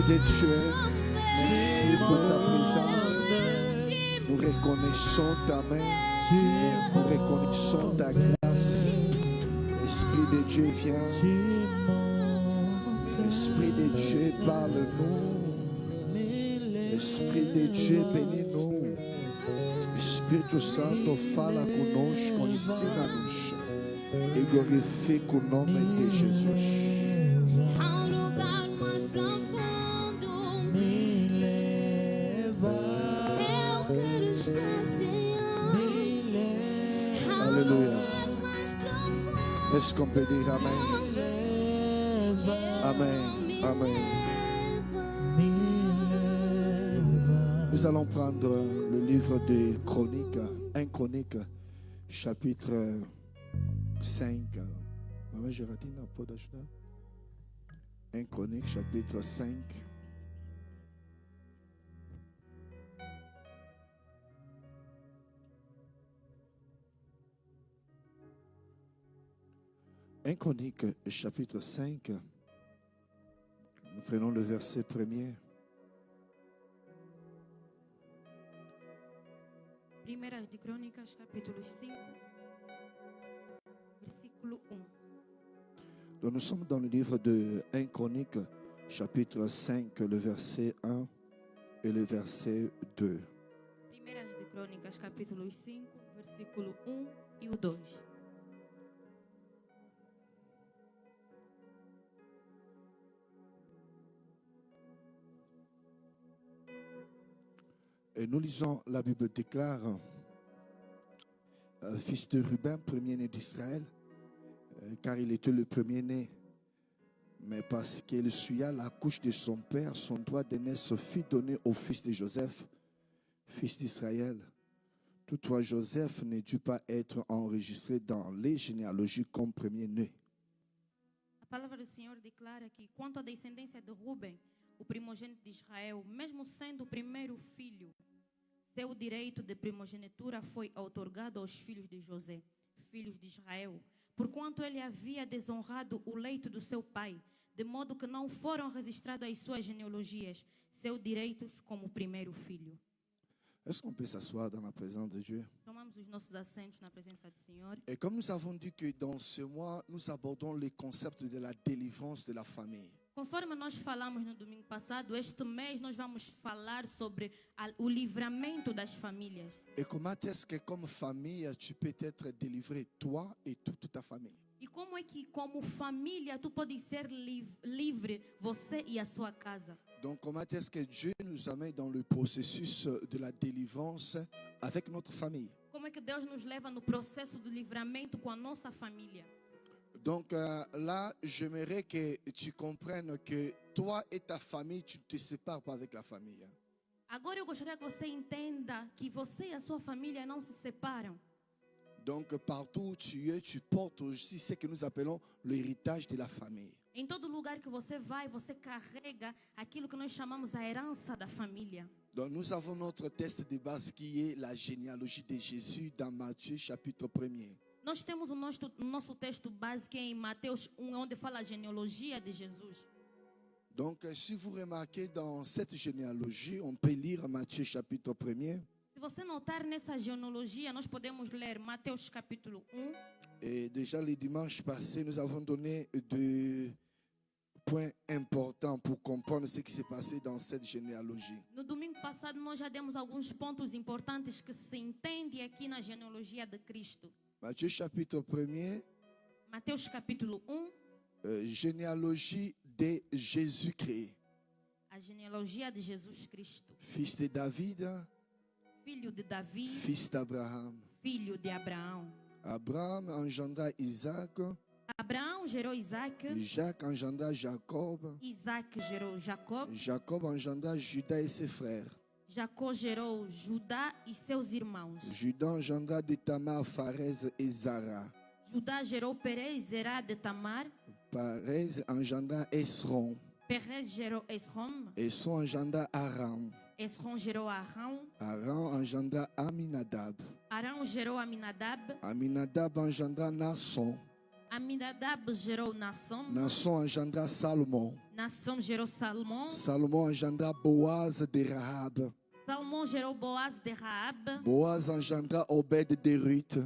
Esprit de Dieu, merci pour ta présence. Nous reconnaissons ta main. Nous reconnaissons ta grâce. Esprit de Dieu, viens. Esprit de Dieu, parle-nous. Esprit de Dieu, bénis-nous. Espírito Santo, fala conosco, ensina-nos e glorifica o nome de Jesus. Ao lugar mais profundo me leva. Eu quero estar, Senhor. Aleluia. Mais profundo. Est-ce qu'on peut dire Amen? Amen. Amen. Nous allons prendre le livre de Chroniques, 1 Chronique, chapitre 5. 1 Chronique, chapitre 5. Un Chronique, chapitre 5. Nous prenons le verset premier. Primeiras de Crônicas, capítulo 5, versículo 1. Donc nous sommes dans le livre de 1 Chronique, chapitre 5, le verset 1 et le verset 2. Primeiras de Crônicas, capítulo 5, versículo 1 e o 2. Et nous lisons, la Bible déclare, fils de Ruben, premier-né d'Israël, car il était le premier-né. Mais parce qu'il suya la couche de son père, son droit d'aînesse fut donné au fils de Joseph, fils d'Israël. Toutefois, Joseph ne dut pas être enregistré dans les généalogies comme premier-né. A palavra do Senhor declara que, quanto à descendência de Ruben, o primogênito de Israel, mesmo sendo o primeiro filho, seu direito de primogenitura foi outorgado aos filhos de José, filhos de Israel, porquanto ele havia desonrado o leito do seu pai, de modo que não foram registrados as suas genealogias, seus direitos como primeiro filho. Est-ce qu'on peut s'asseoir dans la présence de Dieu? Tomamos os nossos assentos na presença do Senhor. Et comme nous avons dit que dans ce mois, nous abordons les concepts de la délivrance de la famille. Conforme nós falamos no domingo passado, este mês nós vamos falar sobre o livramento das famílias. Et comment est-ce que comme famille, tu peux être délivré, toi et toute ta famille? E como é que, como família, tu pode ser livre, você e a sua casa? Donc comment est-ce que Dieu nous amène dans le processus de la délivrance avec notre famille? Como é que Deus nos leva no processo do livramento com a nossa família? Donc là, j'aimerais que tu comprennes que toi et ta famille, tu ne te sépares pas avec la famille. Agora eu gostaria que você entenda que você e a sua família não se separam. Donc partout où tu es, tu portes aussi ce que nous appelons l'héritage de la famille. Em todo lugar que você vai, você carrega aquilo que nós chamamos a herança da família. Donc nous avons notre texte de base qui est la généalogie de Jésus dans Matthieu chapitre 1er. Nós temos o nosso texto básico em Mateus 1, onde fala a genealogia de Jesus. Donc si vous remarquez dans cette généalogie, on peut lire Matthieu chapitre 1er. Se você notar nessa genealogia, nós podemos ler Mateus capítulo 1. Et déjà le dimanche passé, nous avons donné deux points importants pour comprendre ce qui s'est passé dans cette généalogie. No domingo passado, nós já demos alguns pontos importantes que se entende aqui na genealogia de Cristo. Matthieu chapitre 1er, Mateus capítulo 1, généalogie de Jésus-Christ, a genealogia de Jesus Cristo, fils de David, filho de Davi, fils d'Abraham. filho de Abraão. Abraham engendra Isaac, Abraão gerou Isaac, Jacques engendra Jacob, Isaac gerou Jacob, Jacob engendra Judas et ses frères. Jacó gerou Judá e seus irmãos. Judas engendra de Tamar, Pharez et Zara. Judá gerou Perez, Zerá de Tamar. Pharez engendra Esron. Perez gerou Esrom. Esron engendra Aram. Esrom gerou Arão. Aram engendra Aminadab. Arão gerou Aminadab. Aminadab engendra Nasson. Aminadab gerou Naasson. Naasson engendra Salomon. Naasson gerou Salomão. Salomon engendra Boaz de Rahab. Salomão gerou Boaz de Raab. Boaz engendra Obed de Ruth.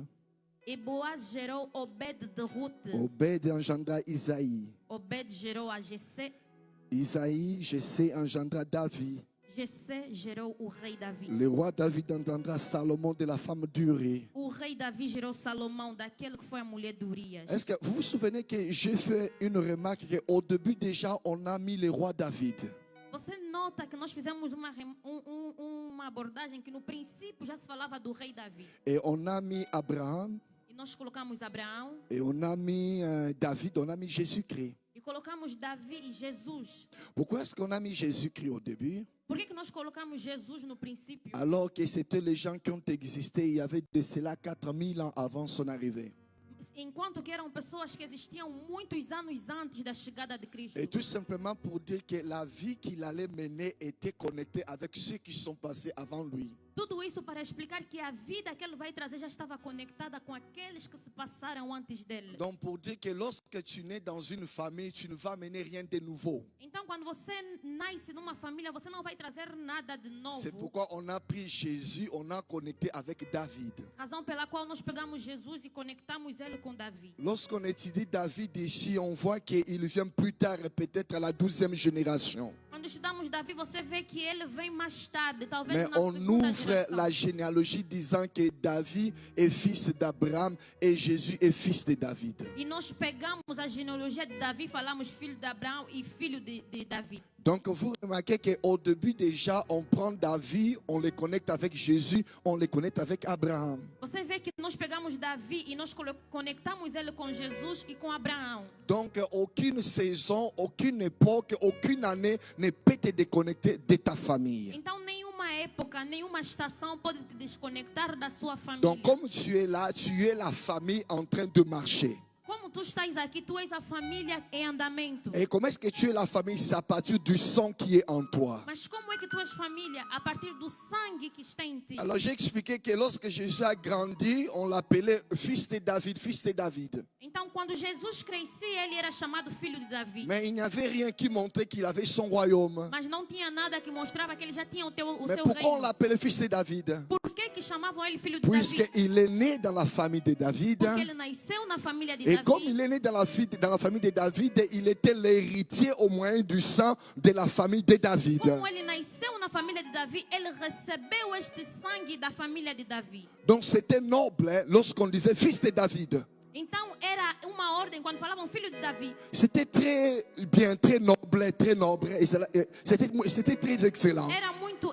E Boaz gerou Obed de Ruth. Obed engendra Isaïe. Obed gerou a Jessé. Isaïe, Jessé engendra David. Jessé gerou o rei Davi. Le roi David engendra Salomon de la femme d'Uri. O rei Davi gerou Salomão, daquele que foi a mulher de Urias. Est-ce que vous vous souvenez que j'ai fait une remarque qu'au début déjà on a mis le roi David. Você nota que nós fizemos uma abordagem que no princípio já se falava do rei Davi. Et on a mis Abraham. E nós colocamos Abraão. Et on a mis David, on a mis Jésus-Christ. E colocamos Davi e Jesus. Pourquoi est-ce qu'on a mis Jésus-Christ au début? Por que nós colocamos Jesus no princípio? Alors que c'était les gens qui ont existé, il y avait de cela 4000 ans avant son arrivée. Enquanto que eram pessoas que existiam muitos anos antes da chegada de Cristo. Et tout simplement pour dire que la vie qu'il allait mener était connectée avec ceux qui sont passés avant lui. Tudo isso para explicar que a vida que ele vai trazer já estava conectada com aqueles que se passaram antes dele. Donc pour dire que lorsque tu nais dans une famille, tu ne vas mener rien de nouveau. Então, quando você nasce numa família, você não vai trazer nada de novo. C'est pourquoi on a pris Jésus, on a connecté avec David. Razão pela qual nós pegamos Jesus e conectamos ele com Davi. Lorsqu'on étudie David ici, on voit qu'il vient plus tard, peut-être à la 12e génération. Quando estudamos Davi, você vê que ele vem mais tarde, talvez Mais na on segunda ouvre geração. la généalogie disant que David est fils d'Abraham et Jésus est fils de David. E nós pegamos a genealogia de Davi, falamos filho de Abraão e filho de Davi. Donc vous remarquez qu'au début déjà, on prend David, on le connecte avec Jésus, on le connecte avec Abraham. Você vê que nós pegamos Davi e nós conectamos ele com Jesus e com Abraão. Donc aucune saison, aucune époque, aucune année ne peut te déconnecter de ta famille. Então nenhuma época, nenhuma estação pode te desconectar da sua família. Donc comme tu es là, tu es la famille en train de marcher. Como tu estás aqui, tu és a família em andamento. Et comment est-ce que tu es la famille? C'est à partir du sang qui est en toi. Mas como é que tu és família? A partir do sangue que está em ti. Alors j'ai expliqué que lorsque Jésus a grandi, on l'appelait fils de David, fils de David. Então, quando Jesus crescia, ele era chamado filho de Davi. Mais il n'y avait rien qui montrait qu'il avait son royaume. Mas não tinha nada que mostrava que ele já tinha o Mais seu pourquoi on reino. l'appelait fils de David? Por que chamavam ele filho de Davi? Puisqu'il est né dans la famille de David. Porque ele nasceu na família de Et Davi. comme il est né dans la famille de David, il était l'héritier au moyen du sang de la famille de David. Como ele nasceu na família de Davi, ele recebeu este sangue da família de Davi. Donc c'était noble hein, lorsqu'on disait fils de David. Então era uma ordem quando falavam filho de Davi. C'était très bien, très noble, très noble. Et c'était très excellent.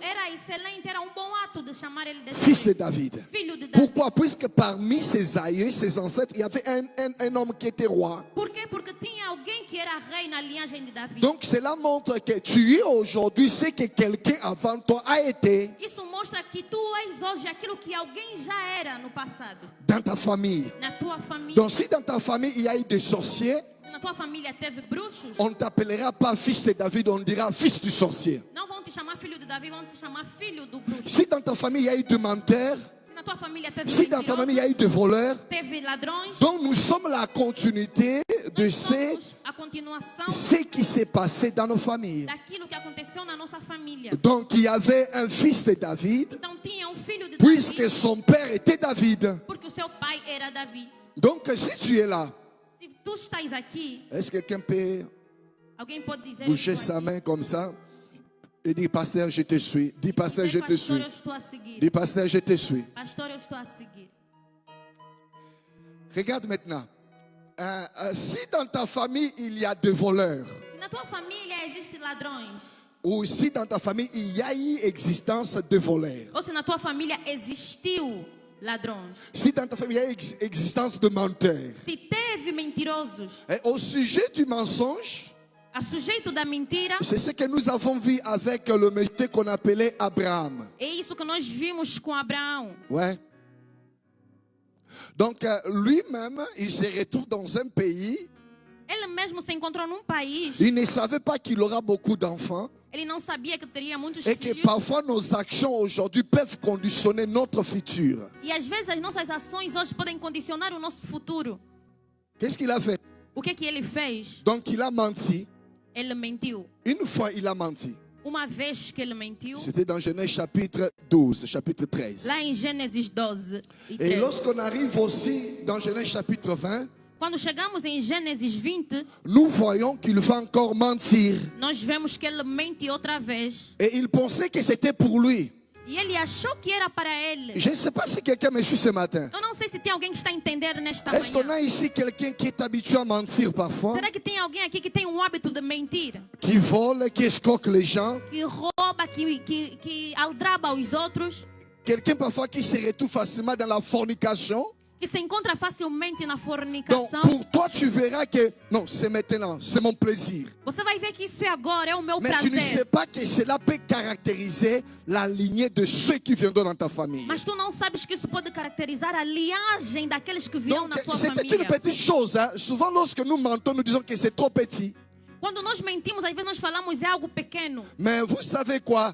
Era excelente, era bom ato de chamar ele de Fils de David. filho de Davi. Pourquoi? Puisque parmi ses aïeux, ses ancêtres, il y avait un homme qui était roi. Por quê? Porque tinha alguém que era rei na linhagem de Davi. Donc cela montre que tu es aujourd'hui ce que quelqu'un avant toi a été Isso mostra que tu és hoje aquilo que alguém já era no passado. dans ta famille. Na tua família. Donc si dans ta famille il y a eu des sorciers, Se na tua família teve bruxos, on ne t'appellera pas fils de David, on dira fils du sorcier. não vão te chamar filho de Davi, vão te chamar filho do bruxo. Si dans ta famille il y a eu des menteurs, Se na tua família teve si dans ta famille il y a eu des voleurs, teve ladrões, donc nous sommes la continuité de nós somos a continuação ce qui s'est passé dans nos familles. daquilo que aconteceu na nossa família. Donc il y avait un fils de David, Então tinha filho de puisque Davi, son père était David. porque o seu pai era Davi. Donc si tu es là, Se tu estás aqui, est-ce que quelqu'un peut alguém pode dizer bouger eu estou sa aqui. main comme ça et dire pasteur je te suis, dis pasteur je Dizer, te suis, pastor, eu estou a seguir. dis pasteur je te suis. Pastor, eu estou a seguir. Regarde maintenant, si dans ta famille il y a des voleurs, Se na tua família existem ladrões, ou si dans ta famille il y a eu existence de voleurs, ou se na tua família existiu ladrões, si dans ta famille il y a existence de menteurs, se teve mentirosos, et au sujet du mensonge, a sujeito da mentira, c'est ce que nous avons vu avec le monsieur qu'on appelait Abraham. é isso que nós vimos com Abraão. Ouais. Donc lui-même, il se retrouve dans un pays, Ele mesmo se encontrou num país, il ne savait pas qu'il aura beaucoup d'enfants ele não sabia que teria muitos et que filhos. parfois nos actions aujourd'hui peuvent conditionner notre futur. E às vezes as nossas ações hoje podem condicionar o nosso futuro. Qu'est-ce qu'il a fait? O que é que ele fez? Donc il a menti. Ele mentiu. Une fois, il a menti. Uma vez que ele mentiu, C'était dans Genèse chapitre 12, chapitre 13. lá em Gênesis 12 e Et 13. lorsqu'on arrive aussi dans Genèse chapitre 20, Quando chegamos em Gênesis 20, nous voyons qu'il va encore mentir. nós vemos que ele mente outra vez. Et il pensait que c'était pour lui. E ele achou que era para ele. Je ne sais pas si quelqu'un me suit ce matin. Eu não sei se tem alguém que está a entender nesta Est-ce qu'on manhã. a ici quelqu'un qui est habitué à mentir parfois? Será que tem alguém aqui que tem o hábito de mentir? Qui vole, qui escroque les gens? Que rouba, que aldraba os outros? Quelqu'un parfois qui se retrouve facilement dans la fornication? Que se encontra facilmente na Donc fornicação? pour toi tu verras que non, c'est maintenant, c'est mon plaisir. Você vai ver que isso é agora, é o meu Mais tu ne sais prazer. pas que cela peut caractériser la lignée de ceux qui viendront dans ta famille. Mas tu não sabes que isso pode caracterizar a linhagem daqueles que virão Donc na sua c'était une família. petite chose. Hein. Souvent lorsque nous mentons, nous disons que c'est trop petit. Quando nós mentimos, às vezes nós falamos é algo pequeno. Mais vous savez quoi?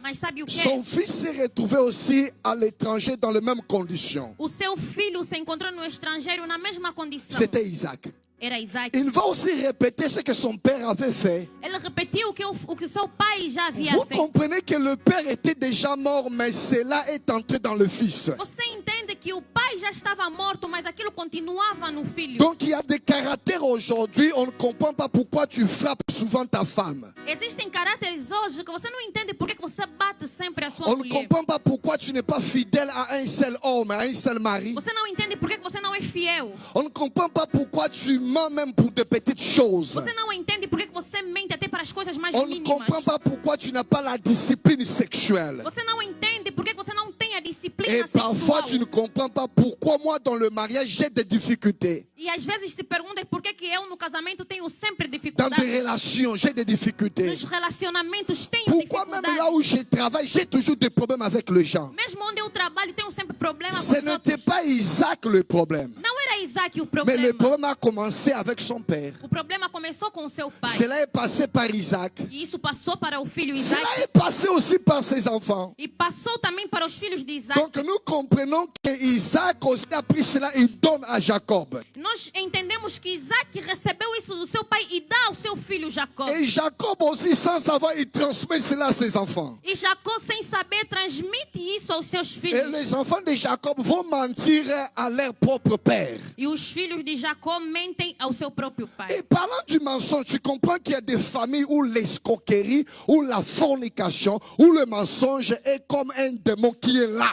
Mas sabe o Son que? fils s'est retrouvé aussi à l'étranger dans les mêmes conditions. O seu filho se encontrou no estrangeiro na mesma condição. C'était Isaac. Era Isaac. Il va aussi répéter ce que son père avait fait. Ele repetiu o que seu pai já havia Vous feito. comprenez que le père était déjà mort, mais cela est entré dans le fils. Você entende que o pai já estava morto, mas aquilo continuava no filho. Donc il y a des caractères aujourd'hui, on ne comprend pas pourquoi tu frappes souvent ta femme. Existem caráteres hoje que você não entende por que você bate sempre a sua On ne mulher. comprend pas pourquoi tu n'es pas fidèle à un seul homme, à un seul mari. Você não entende por que você não é fiel. On ne comprend pas pourquoi tu mens même pour de petites choses. Você não entende por que você mente até para as coisas mais On ne mínimas. comprend pas pourquoi tu n'as pas la discipline sexuelle. Você não entende por que você não tem a disciplina Et parfois tu ne sexual. comprends pas pourquoi moi dans le mariage j'ai des difficultés. E às vezes se pergunta por que eu no casamento tenho sempre Dans des dificuldades. relations, j'ai des difficultés. Nos relacionamentos tenho Pourquoi même là où dificuldades. je travaille, j'ai toujours des problèmes avec les gens. Mesmo onde eu trabalho, tenho sempre problema Ce com os n'était outros. pas Isaac le problème. Não era Isaac o Mais le problema. problème a commencé avec son père. O problema começou com o seu pai. Cela est passé par Isaac. E isso passou para o filho Cela Isaac. est passé aussi par ses enfants. E passou também para os filhos de Isaac. Donc nous comprenons que Isaac aussi a pris cela et donne à Jacob. Nós entendemos que Isaac recebeu isso do seu pai e dá ao seu filho Jacó. Et Jacob aussi, sans savoir, il transmet cela à ses enfants. E Jacó, sem saber, transmite isso aos seus Et filhos. les enfants de Jacob vont mentir à leur propre père. E os filhos de Jacó mentem ao seu próprio pai. Et parlant du mensonge, tu comprends qu'il y a des familles où l'escroquerie, où la fornication, où le mensonge est comme un démon qui est là.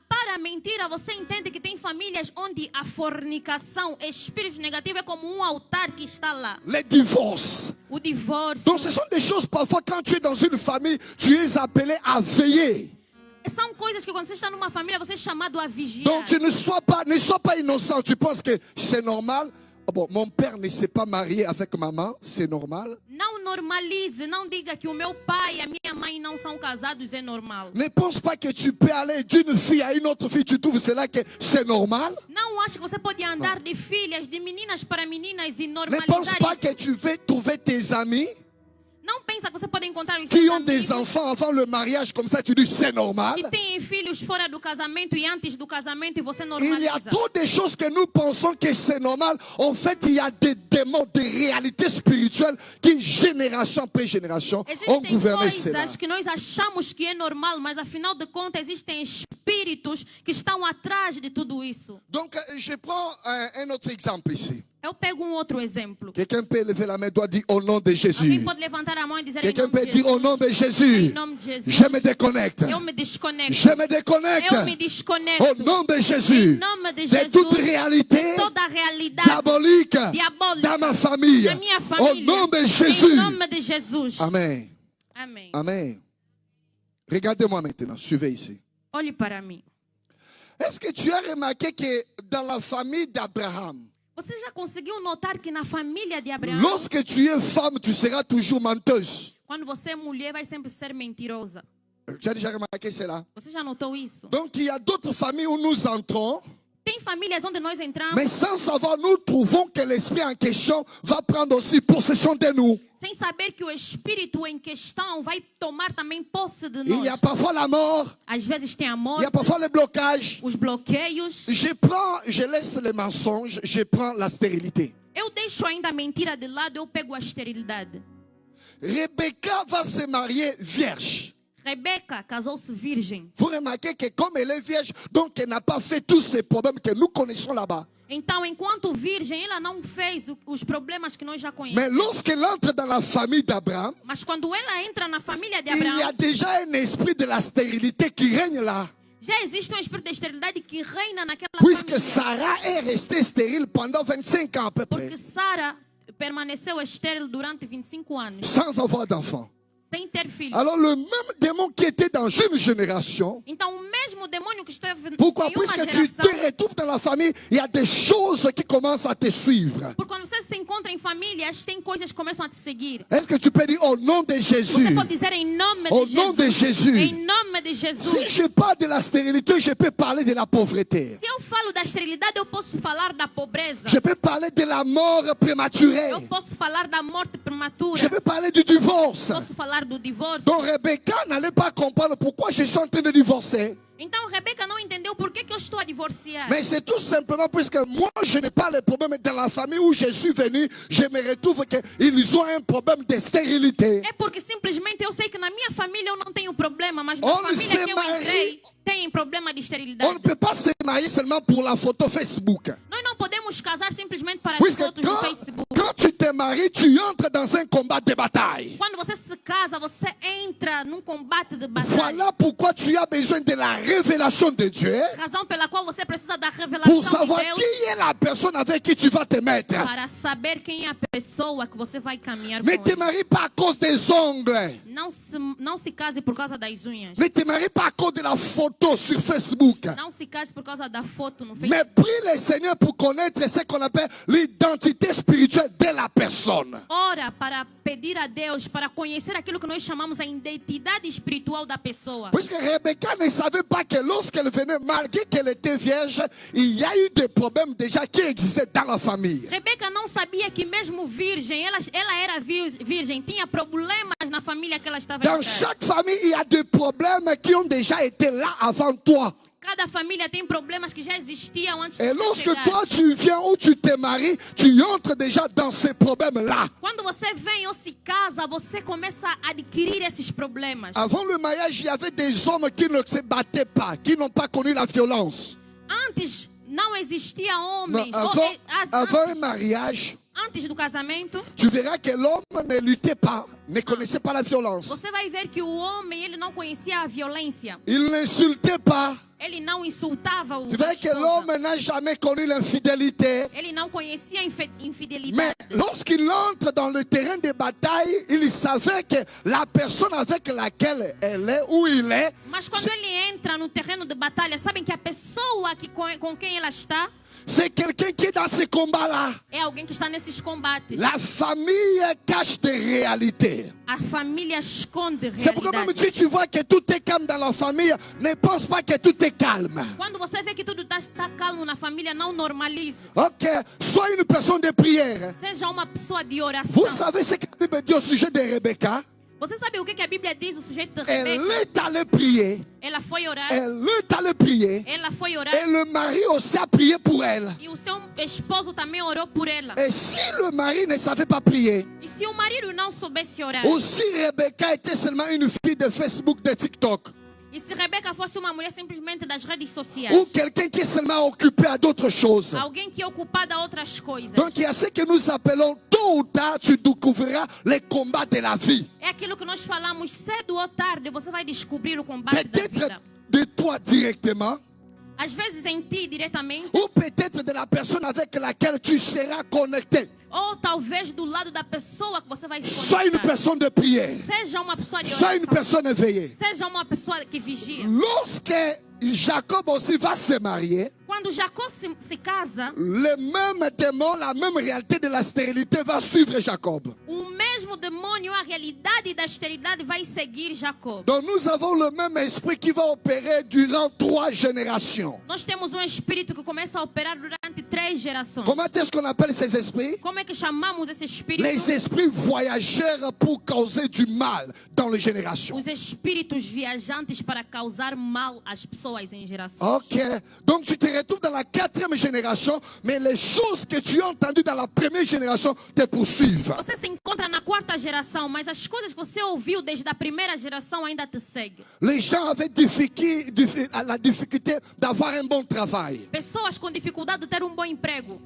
Para a mentira, você entende que tem famílias onde a fornicação, espírito negativo, é como um altar que está lá. Les divorces. O divórcio. Donc ce sont des choses parfois quand tu es dans une famille, tu es appelé à veiller. São coisas que quando você está numa família, você é chamado a vigiar. Donc tu ne sois pas innocent. Tu penses que c'est normal. Ah bon, mon père ne s'est pas marié avec maman, c'est normal. Não normalize, não diga que o meu pai e a minha mãe não são casados, é normal. Ne pense pas que tu peux aller d'une fille à une autre fille, tu trouves cela que c'est normal. Não acha que você pode andar de filhas, de meninas para meninas e Ne normalizar pense pas isso. que tu peux trouver tes amis Não pensa que você pode encontrar os qui seus ont des amigos enfants avant le mariage, comme ça tu dis c'est normal. que têm filhos fora do casamento e antes do casamento e você Il y normaliza. a trop de choses que nous pensons que c'est normal. En fait, il y a des démons, des réalités spirituelles qui, génération après génération, ont Existem gouverné cela. coisas que nós achamos que é normal, mas afinal de contas existem espíritos que estão atrás de tudo isso. Donc, je prends un autre exemple ici. Eu pego um outro exemplo. Quelqu'un peut lever la main, doit dire au nom de Alguém Jésus. pode levantar a mão e dizer em Quelqu'un nome de peut dire Jesus. au nom de Jésus. Em nome de Jesus. Je me déconnecte. Eu me desconecto. Je me déconnecte. Eu me desconecto. Au nom de Jésus. Em nome de De Jesus. toute réalité Toda a realidade diabolique diabólica dans ma famille. da minha Au família. nom de Em Jésus. nome de Jesus. Amen. Amém. Amen. Regardez-moi maintenant. Suivez ici. Olhe para mim. Est-ce que tu as remarqué que dans la famille d'Abraham, Você já conseguiu notar que na família de Abraão, lorsque tu es femme, tu seras toujours menteuse? quando você é mulher, vai sempre ser mentirosa? Tu as déjà remarqué cela? Você já notou isso? Donc il y a d'autres familles où nous entrons, Tem famílias onde nós entramos Mais sans savoir, nous trouvons que l'esprit en question va prendre aussi possession de nous. sem saber que o espírito em questão vai tomar também posse de Il y a nós. parfois la mort, Às vezes tem a il y morte, a parfois les blocages. os bloqueios. Je laisse les mensonges, je prends la stérilité. Eu deixo ainda a mentira de lado, eu pego a esterilidade. Rebecca va se marier vierge. Rebeca casou-se virgem. Vous remarquez que comme elle est vierge, donc elle n'a pas fait tous ces problèmes que nous connaissons là-bas. Então, enquanto virgem, ela não fez os problemas que nós já Mais conhecemos. lorsqu'elle entre dans la famille d'Abraham, Mas quando ela entra na família de il y a Abraão, déjà un esprit de la stérilité qui règne là. já existe um espírito de esterilidade que reina naquela Puisque família. Sarah est restée stérile pendant 25 ans à peu près, Porque Sara permaneceu estéril durante 25 anos, sans avoir d'enfant. sem ter filho. Alors le même démon qui était dans une génération, Então, o mesmo demônio que esteve pourquoi? em uma Puisque tu geração, te retrouves dans la famille, il y a des choses qui commencent à te suivre. porque quando você se encontra em famílias, tem coisas que começam a te seguir. Est-ce que tu peux dire au nom de Jésus? Você pode dizer em nome Au de nom de Jesus. Jésus. Em nome de Jesus. Si je parle de la stérilité, je peux parler de la pauvreté. Se eu falo da esterilidade, eu posso falar da pobreza. Je peux parler de la mort prématurée. Eu posso falar da morte prematura. Je peux parler du divorce. Posso falar do divórcio. Donc Rebecca n'allait pas comprendre pourquoi je suis en train de divorcer. Então Rebeca não entendeu por que eu estou a divorciar. Mais c'est tout simplement puisque moi je n'ai pas le problème dans la famille où je suis venu, je me retrouve qu'ils ont un problème de stérilité. É porque simplesmente eu sei que na minha família eu não tenho problema, mas na On família se que eu marie. entrei tem problema de On ne esterilidade. peut pas se marier seulement pour la photo Facebook. Nós não podemos casar simplesmente para as Puisque fotos no Facebook. quand tu te maries, tu entres dans un combat de bataille. Quando você se casa, você entra num combate de batalha. Voilà pourquoi tu as besoin de la révélation de Dieu Razão pela qual você precisa da revelação pour de savoir Deus qui est la personne avec qui tu vas te mettre. para saber quem é a pessoa que você vai caminhar Ne com te ele. marie pas à cause des ongles. Não se case por causa das unhas. Ne te marie pas à cause de la photo sur Facebook. Não se case por causa da foto no Mais Facebook. prie le Seigneur pour connaître ce qu'on appelle l'identité spirituelle de la personne. Ora para pedir a Deus para conhecer aquilo que nós chamamos a identidade espiritual da pessoa. Puisque Rebecca ne savait pas que lorsqu'elle venait, malgré qu'elle était vierge, il y a eu des problèmes déjà qui existaient dans la famille. Rebeca não sabia que mesmo virgem, ela era virgem, tinha problemas na família que ela estava Dans entrando. chaque famille, il y a des problèmes qui ont déjà été là avant toi. Cada família tem problemas que já existiam antes Et de lorsque chegar. toi tu viens ou tu te maries, tu entres déjà dans ces problèmes-là. Quando você vem ou se casa, você começa a adquirir esses problemas. Avant le mariage, il y avait des hommes qui ne se battaient pas, qui n'ont pas connu la violence. Antes não existia Non, homens. avant un mariage, Antes do casamento, tu verras que l'homme ne luttait pas, ne connaissait pas la violence. você vai ver que o homem ele não conhecia a violência. Il n'insultait pas. Ele não insultava o Tu verras que esposa. l'homme n'a jamais connu l'infidélité. Ele não conhecia a Mais infidelidade. lorsqu'il entre dans le terrain de bataille, il savait que la personne avec laquelle elle est ou il est, Mas quando ele entra no terreno de batalha, sabem que a pessoa com quem ela está c'est quelqu'un qui est dans ce combat-là. é alguém que está nesses combates. La famille cache des réalités. A família esconde C'est pourquoi même realidade. si tu vois que tout est calme dans la famille, ne pense pas que tout est calme. Quando você vê que tudo está calmo na família, não normalize. Ok, sois une personne de prière. Seja uma pessoa de oração. Vous savez ce que la Bible dit au sujet de Rebecca? Você sabe o que a Bíblia diz do sujeito de Elle Rebeca? est allée prier. Ela foi orar. Elle est allée prier. Ela foi orar. Et le mari aussi a prié pour elle. E o seu esposo também orou por ela. Et si le mari ne savait pas prier, E se o marido não soubesse orar? aussi Rebecca était seulement une fille de Facebook, de TikTok, E se Rebeca fosse uma mulher simplesmente das redes sociais? ou quelqu'un qui est seulement occupé à d'autres choses. Alguém que é ocupada a outras coisas. Donc il y a ce que nous appelons, tôt ou tard, tu découvriras les combats de la vie. É aquilo que nós falamos, cedo ou tarde você vai descobrir o combate da Peut-être vida. de toi directement, Às vezes em ti diretamente, ou peut-être de la personne avec laquelle tu seras connecté. ou talvez do lado da pessoa que você vai se Sois une conectar. personne de prière. Seja uma pessoa de Sois une oração. personne éveillée. Seja uma pessoa que vigia. Lorsque Jacob aussi va se marier, Quando Jacó se casa, le même démon, la même réalité de la stérilité va suivre Jacob. o mesmo demônio, a realidade da esterilidade vai seguir Jacob. Donc nous avons le même esprit qui va opérer durant 3 générations. Nós temos um espírito que começa a operar durante 3 gerações. Comment est-ce qu'on appelle ces esprits? Como é que chamamos esse espírito? Les esprits voyageurs pour causer du mal dans les générations. Os espíritos viajantes para causar mal às pessoas em gerações. Ok, donc tu te retrouves dans la 4e génération, mais les choses que tu as entendues dans la première génération te poursuivent. Você se encontra na 4ª geração, mas as coisas que você ouviu desde a primeira geração ainda te seguem. Les gens avaient la difficulté d'avoir un bon travail. Pessoas com dificuldade de ter um bom emprego.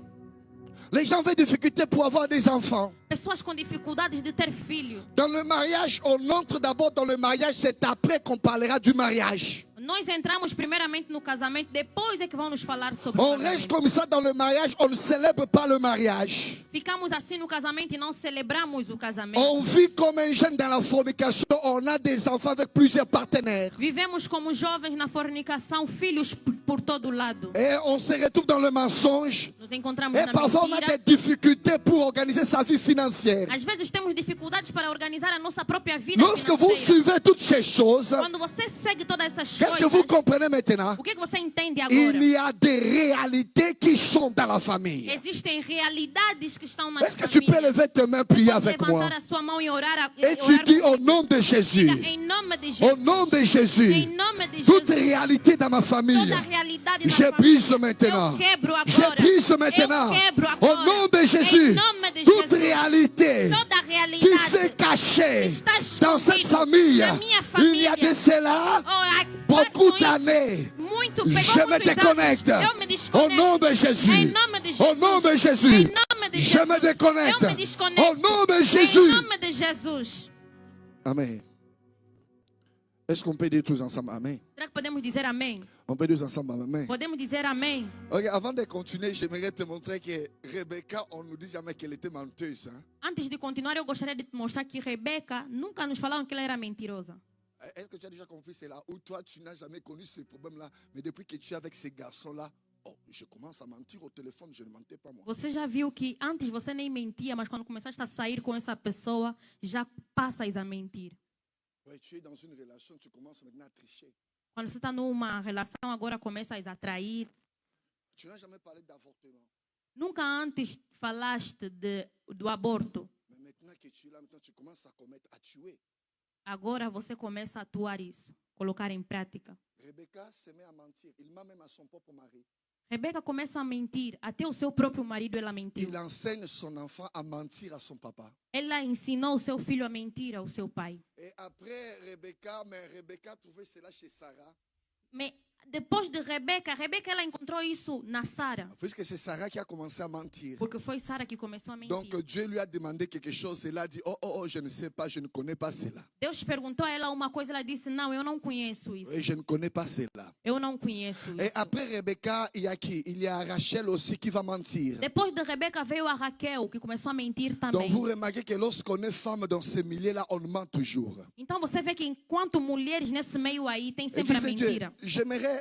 Les gens avaient difficulté pour avoir des enfants. Pessoas com dificuldades de ter filho. Dans le mariage, on entre d'abord dans le mariage, c'est après qu'on parlera du mariage. Nós entramos primeiramente no casamento, depois é que vão nos falar sobre o On reste casamento. comme ça dans le mariage, on ne célèbre pas le mariage. Ficamos assim no casamento e não celebramos o casamento. On vit comme un jeune dans la fornication, on a des enfants avec plusieurs partenaires. Vivemos como jovens na fornicação, filhos por todo lado. Et on se retrouve dans le mensonge. Nos encontramos Et na parfois on a mentira. des difficultés pour organiser sa vie financière. Às vezes temos dificuldades para organizar a nossa própria vida Lorsque vous financeira. suivez toutes ces choses, Quando você segue todas essas qu'est-ce que coisas, vous comprenez maintenant? o que você entende agora? Il y a des réalités qui sont dans la famille. Existem realidades que estão nas Est-ce que tu peux famílias. lever tes mains et prier Pode avec moi? levantar a sua mão e orar. Et tu dis au nom de Jésus, Em nome de au Jesus. nom de Jésus, Em nome de toute Jesus. réalité dans ma famille, Toda a realidade da je família. brise maintenant. Eu quebro agora. Je brise maintenant. Eu quebro Au agora. nom de Jésus, Em nome de toute Jesus. réalité Toda a qui realidade s'est cachée está dans cette escondida famille, na minha il y a família. de cela Oh, há beaucoup isso, d'années. Muito, Je pegou me muitos déconnecte. anos. Eu me Au desconecto. nom de Jésus. Em nome de Jesus. Au nom de Jésus. Em nome de Je Jesus. me déconnecte. Eu me desconecto. Au nom de Em Jésus. nome de Jesus. Amen. Est-ce qu'on peut dire tous ensemble Amen? Será que podemos dizer amém? On peut dire ensemble Amen. Podemos dizer amém? Ok, avant de continuer, j'aimerais te montrer que Rebecca, on ne nous dit jamais qu'elle était menteuse. Hein? Antes de continuar, eu gostaria de te mostrar que Rebeca nunca nos falaram que ela era mentirosa. Est-ce que tu as déjà compris cela? Ou toi, tu n'as jamais connu ces problèmes-là, mais depuis que tu es avec ces garçons-là, oh, je commence à mentir au téléphone, je ne mentais pas moi. Você já viu que antes você nem mentia, mas quando começaste a sair com essa pessoa, já passas a mentir. Ouais, tu es dans une relation, tu commences maintenant à tricher. Quando você está numa relação, agora começas a trair. Tu n'as jamais parlé d'avortement. Nunca antes falaste do aborto. Mais maintenant que tu es là, maintenant tu commences à commettre, à tuer. Agora você começa a atuar isso, colocar em prática. Rebecca se met à mentir. Il ment même à son propre mari. Rebeca começa a mentir. Até o seu próprio marido ela mentiu. Il enseigne son enfant à mentir à son papa. Ela ensinou o seu filho a mentir ao seu pai. Et après Rebecca trouvait cela chez Sarah. Mas depois de Rebeca ela encontrou isso na Sara. Puisque c'est Sarah qui a commencé à mentir. Porque foi Sara que começou a mentir. Donc Dieu lui a demandé quelque chose. Elle a dit, oh, je ne sais pas, je ne connais pas cela. Deus perguntou a ela uma coisa, ela disse, não, eu não conheço isso. Et je ne connais pas cela. Eu não conheço Et isso. après Rebecca, il y a qui? Il y a Rachel aussi qui va mentir. Depois de Rebeca veio a Raquel, que começou a mentir Donc também. vous remarquez que lorsqu'on est femme dans ce milieu-là, on ment toujours. Então você vê que enquanto mulheres nesse meio aí, tem Et sempre a qui sait Dieu, mentira. j'aimerais,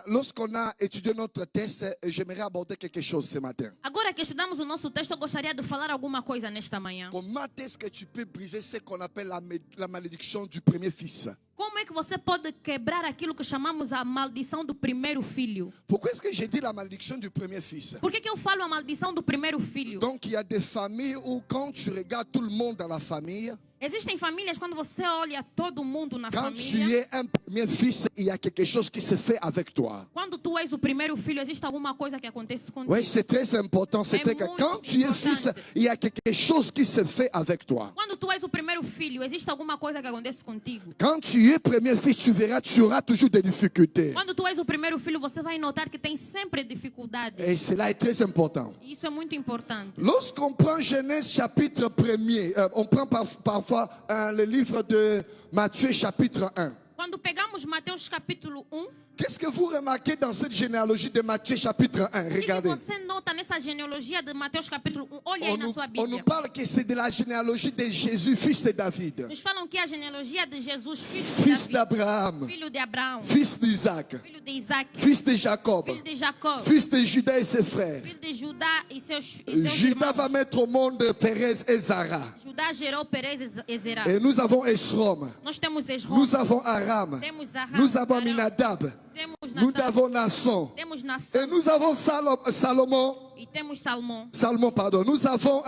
lorsqu'on a étudié notre test, j'aimerais aborder quelque chose ce matin. Agora que estudamos o nosso texto, eu gostaria de falar alguma coisa nesta manhã. Comment est-ce que tu peux briser ce qu'on appelle la malédiction du premier fils? Como é que você pode quebrar aquilo que chamamos a maldição do primeiro filho? Pourquoi est-ce que j'ai dit la malédiction du premier fils? Por que eu falo a maldição do primeiro filho? Donc il y a des familles où quand tu regardes tout le monde dans la famille, Existem famílias, quando você olha todo mundo na quand tu família, es un premier fils, il y a quelque chose qui se fait avec toi. quando tu és o primeiro filho, existe alguma coisa que acontece contigo. Oui, c'est très important. C'est É vrai que muito quand tu es importante. fils, il y a quelque chose qui se fait avec toi. Quando tu és o primeiro filho, existe alguma coisa que acontece contigo. Quand tu es premier fils, tu verras, tu auras toujours des difficultés. Quando tu és o primeiro filho, você vai notar que tem sempre dificuldades. Et cela est très important. E isso é muito importante. Lorsqu'on prend Genèse chapitre 1er, on prend parfois le livre de Matthieu chapitre 1. Quando pegamos Mateus capítulo 1, Qu'est-ce que vous remarquez dans cette généalogie de Matthieu chapitre 1? O que Regardez. você nota nessa genealogia de Mateus capítulo 1? Olha aí na sua On nous Bíblia. parle que c'est de la généalogie de Jésus, fils de David, Nos falam que é a genealogia de Jesus, filho de fils Davi, d'Abraham, filho de Abraão, fils d'Isaac, filho de Isaac, fils de Jacob, filho de Jacó, fils de Judas et ses frères. filho de Judá e seus Judas va irmãos. mettre au monde Pérez et Zara. Judá gerou Perez e Zerá. Et nous avons Esrom, Nós temos Esrom, nous avons Aram, temos Aram, nous avons Aram, Aminadab, temos nous Natan, avons Nasson, temos et Nação nous avons Salomon, e temos Salmão, pardon, nous avons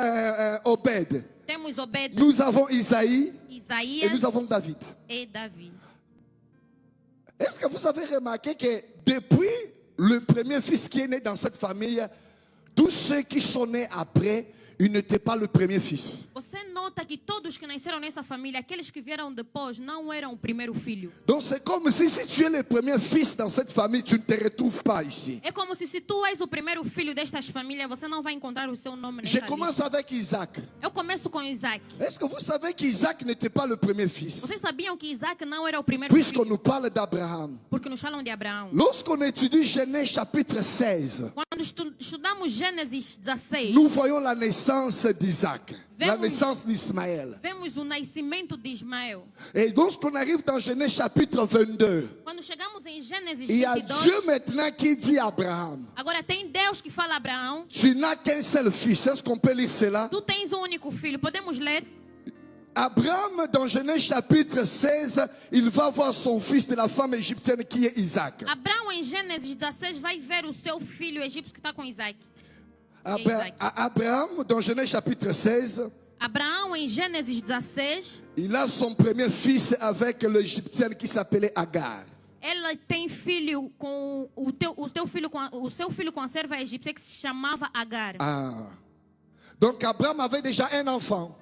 Obed, temos Obed, nous avons Isaïe et Isaías nous avons David. e Davi. Est-ce que vous avez remarqué que depuis le premier fils qui est né dans cette famille, tous ceux qui sont nés après, ils n'étaient pas le premier fils. Você nota que todos que nasceram nessa família, aqueles que vieram depois, não eram o primeiro filho. Donc c'est comme si tu es le premier fils dans cette famille, tu ne te retrouves pas ici. É como se tu és o primeiro filho destas famílias, você não vai encontrar o seu nome Je nessa commence lista. avec Isaac. Eu começo com Isaac. Est-ce que vous savez qu'Isaac n'était pas le premier fils? Vocês sabiam que Isaac não era o primeiro Puisqu'on filho? nous parle d'Abraham. Porque nos falam de Abraão. Lorsqu'on étudie Genèse chapitre 16, Quando estudamos Gênesis 16, nous voyons la naissance d'Isaac, la Vemos- naissance d'Ismaël. vemos o nascimento de Ismael. Et lorsqu'on arrive dans Genèse chapitre 22, Quando chegamos em Gênesis il y a 22, Dieu maintenant qui dit à Abraham, agora tem Deus que fala a Abraão, tu n'as qu'un seul fils. Est-ce qu'on peut lire cela? tu tens um único filho. Podemos ler? Abraham, dans Genèse chapitre 16, il va voir son fils de la femme égyptienne qui est Isaac. Abraão em Gênesis 16 vai ver o seu filho egípcio que está com Isaac. Abraham, dans Genèse chapitre 16, Abraão em Gênesis 16, il a son premier fils avec l'Égyptienne qui s'appelait Agar. ela tem filho com o seu filho com a serva egípcia que se chamava Agar. Ah. Donc Abraham avait déjà un enfant.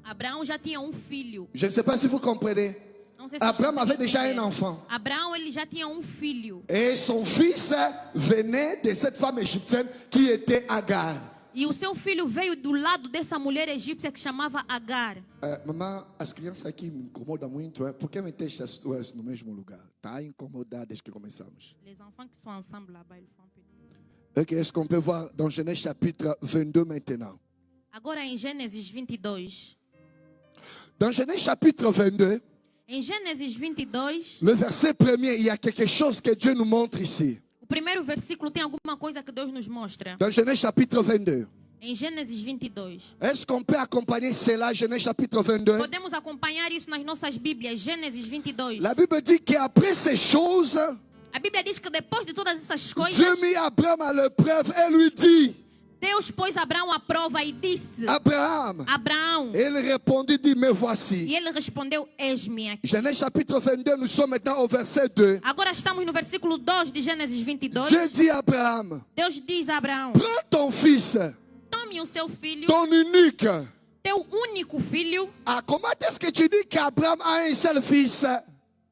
Abraão já tinha um filho. Je ne sais pas si vous comprenez. Não sei se Abraham vocês avait déjà un entenderam. enfant. Abraão ele já tinha um filho. Et son fils venait de cette femme égyptienne qui était Agar. E o seu filho veio do lado dessa mulher egípcia que chamava Agar. Maman, as crianças aqui me incomodam muito. Por que me deixas duas no mesmo lugar? Está incomodada desde que começamos. Les enfants qui sont ensemble là-bas, ils font un peu. Ok, est-ce qu'on peut voir dans Genèse chapitre 22 maintenant? Agora em Gênesis 22. Dans Genèse chapitre 22, Em Gênesis 22, le verset premier, il y a quelque chose que Dieu nous montre ici. o primeiro versículo tem alguma coisa que Deus nos mostra. Dans Genèse chapitre 22. Em Gênesis 22. Est-ce qu'on peut accompagner cela, Genèse chapitre 22? Podemos acompanhar isso nas nossas Bíblias. Gênesis 22. La Bible dit qu'après ces choses, A Bíblia diz que depois de todas essas coisas, Dieu mit Abraham à l'épreuve et lui dit, Deus pôs Abraão à prova e disse: Abraham, Abraão. il répondit, dit, me E voici. ele respondeu: Eis-me aqui. Genèse chapitre 22, nous sommes maintenant au verset 2. Agora estamos no versículo 2 de Gênesis 22. Dieu dit à Abraham, Deus diz a Abraão: prends ton fils, Tome o seu filho, ton unique. teu único filho. Ah, comment est-ce que tu dis qu'Abraham a un seul fils?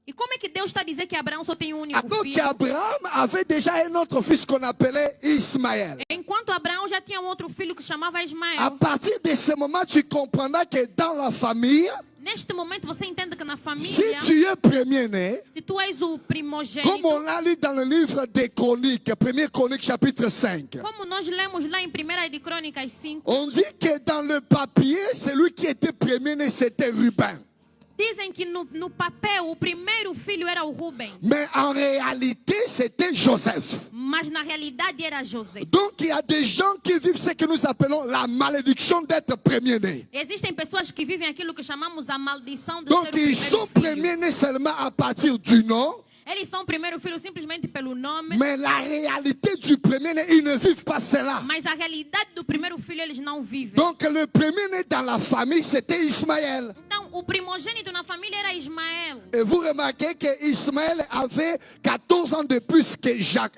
E como é que Deus está a dizer que Abraão só tem um único Alors filho? qu'Abraham avait déjà un autre fils qu'on appelait Ismaël. Enquanto Abraão já tinha um outro filho que chamava À Ismael. partir de ce moment, tu comprendras que dans la famille, Neste momento você entende que na si família, tu es premier-né, se tu és o primogênito, comme on l'a lu dans le livre des Chroniques, 1er Chronique chapitre 5, como nós lemos lá em 1 de Crônicas 5, on dit que dans le papier, celui qui était premier-né, c'était Ruben. dizem que no papel o primeiro filho era o Rubem, Mais en réalité, c'était Joseph. mas na realidade era José. Donc il y a des gens qui vivent ce que nous appelons la malédiction d'être premier-né. Existem pessoas que vivem aquilo que chamamos a maldição de Donc ser o ils primeiro sont filho. premiers-nés seulement à partir du nom. Eles são o primeiro filho simplesmente pelo nome, Mais la réalité du premier-né, ils ne vivent pas cela. mas a realidade do primeiro filho eles não vivem. Donc le premier-né dans la famille, c'était Ismaël. Então, o primogênito na família era Ismael. Et vous remarquez que Ismaël avait 14 ans de plus que Isaac.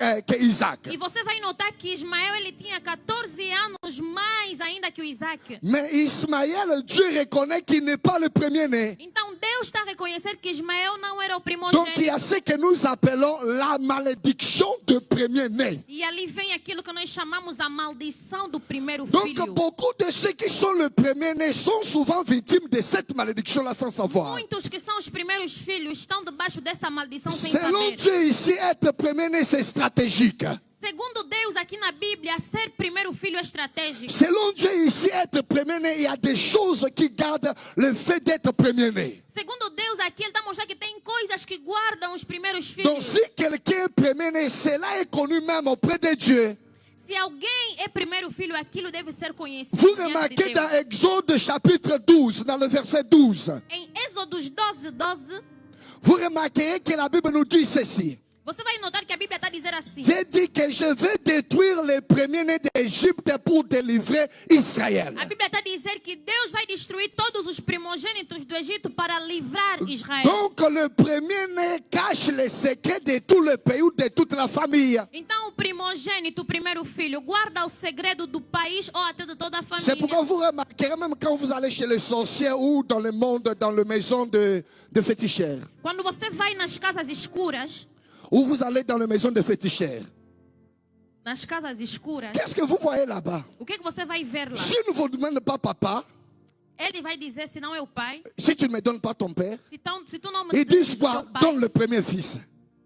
E você vai notar que Ismael ele tinha 14 anos mais ainda que o Isaac. Mais Ismaël, Dieu reconnaît qu'il n'est pas le premier-né. Então Deus Deus está a reconhecer que Ismael não era o Donc il y primogênito. a ce que nous appelons la malédiction de premier-né. E ali vem aquilo que nós chamamos a maldição do primeiro Donc filho. beaucoup de ceux qui sont le premier-né sont souvent victimes de cette malédiction-là sans savoir. Muitos que são os primeiros filhos estão debaixo dessa maldição sem Selon saber. Dieu ici, être premier-né c'est stratégique. Segundo Deus, aqui na Bíblia, ser primeiro filho é estratégico. Selon Dieu ici, être premier-né, il y a des choses qui gardent le fait d'être premier-né. Segundo Deus, aqui ele está mostrando que tem coisas que guardam os primeiros Donc filhos. si quelqu'un est premier-né, cela est connu même auprès de Dieu. Se alguém é primeiro filho, aquilo deve ser conhecido Vous diante de remarquez Deus. dans Exode chapitre 12, dans le verset 12, Em Êxodos 12, vous remarquerez que la Bible nous dit ceci. você vai notar que a Bíblia está a dizer assim. Dieu dit que je vais détruire les premiers-nés d'Égypte pour délivrer Israël. A Bíblia está a dizer que Deus vai destruir todos os primogênitos do Egito para livrar Israel. Donc le premier-né cache les secrets de tout le pays ou de toute la famille. Então o primogênito, o primeiro filho, guarda o segredo do país ou até de toda a C'est pourquoi família. vous remarquerez même quand vous allez chez les sorciers ou dans le monde, dans les maisons de féticheurs, Quando você vai nas casas escuras, ou vous allez dans les maisons de féticheurs, qu'est-ce que vous voyez là-bas? o que você vai ver lá? Si ne vous demande pas papa, Ele vai dizer se não é o pai, si tu ne me donnes pas ton père, se tu não me ils disent dizes quoi? teu pai, Donne le premier fils.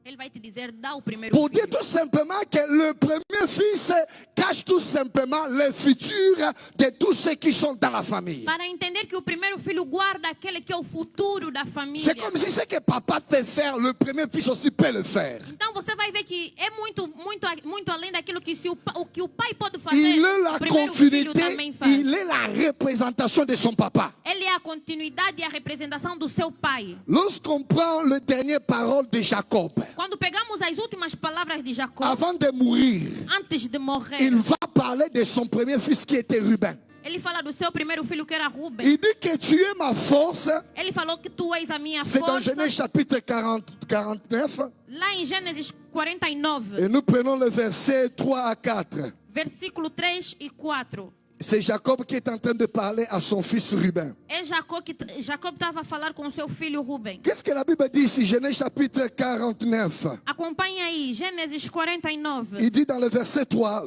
ele vai te dizer dá o primeiro Pour dire filho. tout simplement que le premier fils cache tout simplement le futur de tous ceux qui sont dans la famille. Para entender que o primeiro filho guarda aquele que é o futuro da família. C'est comme si ce que papa peut faire, le premier fils aussi peut le faire. Então você vai ver que é muito além daquilo que o que o pai pode fazer. Il est O la primeiro filho continuité, também faz. il est la représentation de son papa. Ele é a continuidade e a representação do seu pai. Lorsqu'on prend les dernières paroles de Jacob, Quando pegamos as últimas palavras de Jacó, avant de mourir, antes de morrer, il va parler de son premier fils qui était Ruben. ele fala do seu primeiro filho que era Ruben. Il dit que tu es ma force. Ele falou que tu és a minha C'est dans força. Genèse chapitre 49. Lá em Gênesis 49, Et nous prenons le verset 3 à 4. versículo 3 e 4. C'est Jacob qui est en train de parler à son fils Ruben. É Jacob estava a falar com seu filho Ruben. Qu'est-ce que la Bible dit ici? Genèse chapitre 49. Acompanhe aí, Gênesis 49, Il dit dans le verset 3,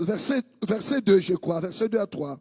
verset 2 je crois, verset 2 à 3.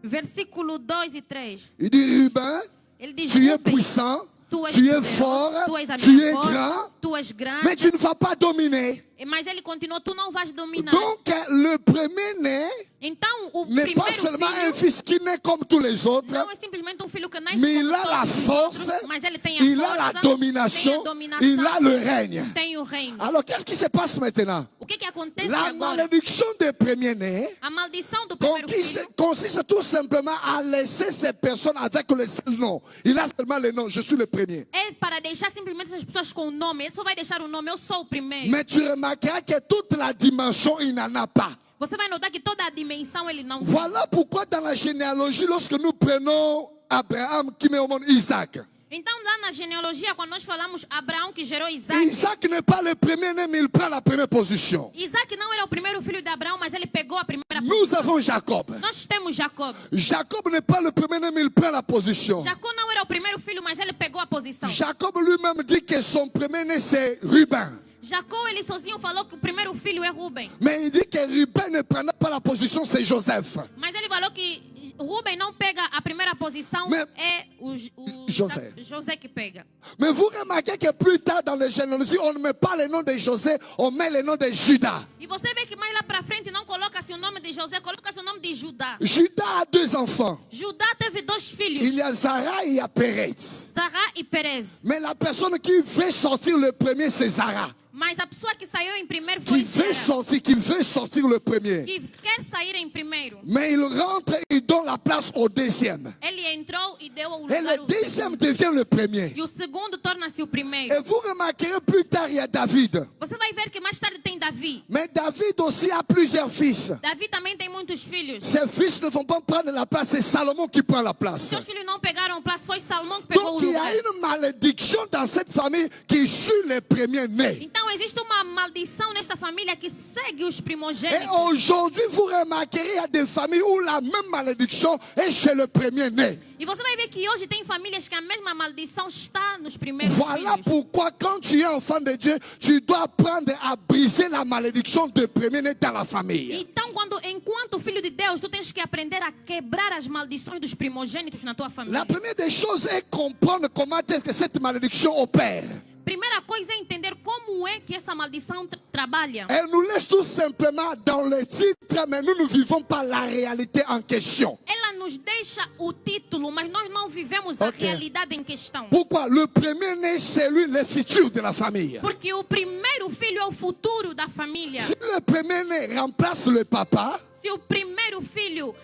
versículo 2 e 3. Il dit Ruben, Ele diz: tu es Ruben, puissant, tu és tu es poderoso, fort, tu és a tu minha es força, grand, tu és grande. mais tu ne vas pas dominer. Mas ele continuou: tu não vais dominar. Donc le premier-né Então o n'est pas primeiro seulement un filho fils qui naît comme tous les autres, não é simplesmente um filho que nasce mais como il a la todos os force, outros, mas ele tem a il a força, la tem domination, a dominação, il a le règne. tem o reino. Alors qu'est-ce qui se passe maintenant? O que acontece La agora? malédiction des premiers-nés A maldição do primeiro filho consiste tout simplement à laisser ces personnes avec le seul nom. Il a seulement le nom, je suis le premier. é para deixar simplesmente essas pessoas com o nome. Ele só vai deixar o nome, eu sou o primeiro. Mais tu remarqueras que toute la dimension, il n'en a pas. Você vai notar que toda a dimensão ele não tem. Voilà pourquoi dans la généalogie, lorsque nous prenons Abraham qui met au monde Isaac, Então, lá na genealogia, quando nós falamos Abraão que gerou Isaac, Isaac n'est pas le premier-né, mais il prend la première position. Isaac não era o primeiro filho de Abraão, mas ele pegou a primeira Nous posição. avons Jacob. Nós temos Jacob. Jacob n'est pas le premier-né, mais il prend la position. Jacó não era o primeiro filho, mas ele pegou a posição. Jacob lui-même dit que son premier-né, c'est Ruben. Jacó, ele sozinho falou que o primeiro filho é Ruben. Mais il dit que Ruben ne prenait pas la position, c'est Joseph. Mas ele falou que Ruben não pega a primeira posição, Mais- é o José que pega. Mais vous remarquez que plus tard dans les généalogies, on ne met pas le nom de José, on met le nom de Judas. E você vê que mais lá pra frente não coloca-se o nome de José, coloca-se o nome de Judá. Judas a 2 enfants. Judá teve 2 filhos, Il y a Zara et il y a Pérez. Sará e Perez. Mais la personne qui veut sortir le premier, c'est Zara. Mas a pessoa que saiu em primeiro foi Qui veut Sara, sortir le premier. que quer sair em primeiro. Mais il rentre et donne la place au deuxième. Ele entrou e deu o Et lugar le ao deuxième segundo. devient le premier. E o segundo torna-se o primeiro. Et vous remarquerez plus tard, il y a David. Você vai ver que mais tarde tem Davi. Mais David aussi a plusieurs fils. Davi também tem muitos filhos. Ses fils ne vont pas prendre la place, c'est Salomon qui prend la place. Seus filhos não pegaram place, foi Salomão que pegou Donc o il y lugar. a une malédiction dans cette famille qui suit les premiers-nés. Então Então existe uma maldição nesta família que segue os Et primogênitos. aujourd'hui, vous remarquerez, il y a des familles où la même malédiction est chez le premier-né. E você vai ver que hoje tem famílias que a mesma maldição está nos primeiros Voilà filhos. pourquoi quand tu es enfant de Dieu, tu dois apprendre à briser la malédiction de premier-né dans la famille. Então, enquanto filho de Deus, tu tens que aprender a quebrar as maldições dos primogênitos na tua família. La première des choses est comprendre comment est-ce que cette malédiction opère. Primeira coisa é entender como é que essa maldição trabalha. Elle nous laisse tout simplement dans le titre, mais nous ne vivons pas la réalité en question. Ela nos deixa o título, mas nós não vivemos a Ok. realidade em questão. Pourquoi? Le premier-né, c'est lui le futur de la famille. Porque o primeiro filho é o futuro da família. Si le premier-né remplace le papa, Se o primeiro filho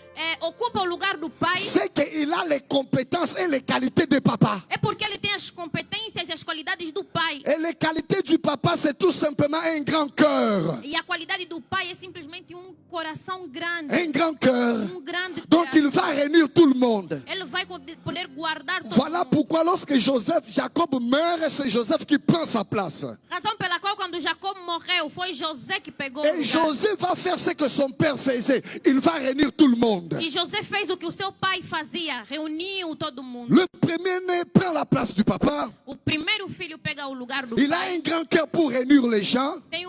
ocupa o lugar do pai, c'est qu'il a les compétences et les qualités de papa. é porque ele tem as competências e as qualidades do pai. Et les qualités du papa, c'est tout simplement un grand cœur. E a qualidade do pai é simplesmente coração grande. Un grand cœur. Grande Donc il coração. va réunir tout le monde. Ele vai poder guardar todo Voilà mundo. pourquoi lorsque Jacob meurt, c'est Joseph qui prend sa place. Razão pela qual quando Jacob morreu, foi José que pegou o Et lugar. Joseph va faire ce que son père faisait. Il va réunir tout le monde. E José fez o que o seu pai fazia, reuniu todo mundo. Le premier-né prend la place du papa. O primeiro filho pega o lugar do Il a pai. un grand cœur pour réunir les gens. Tem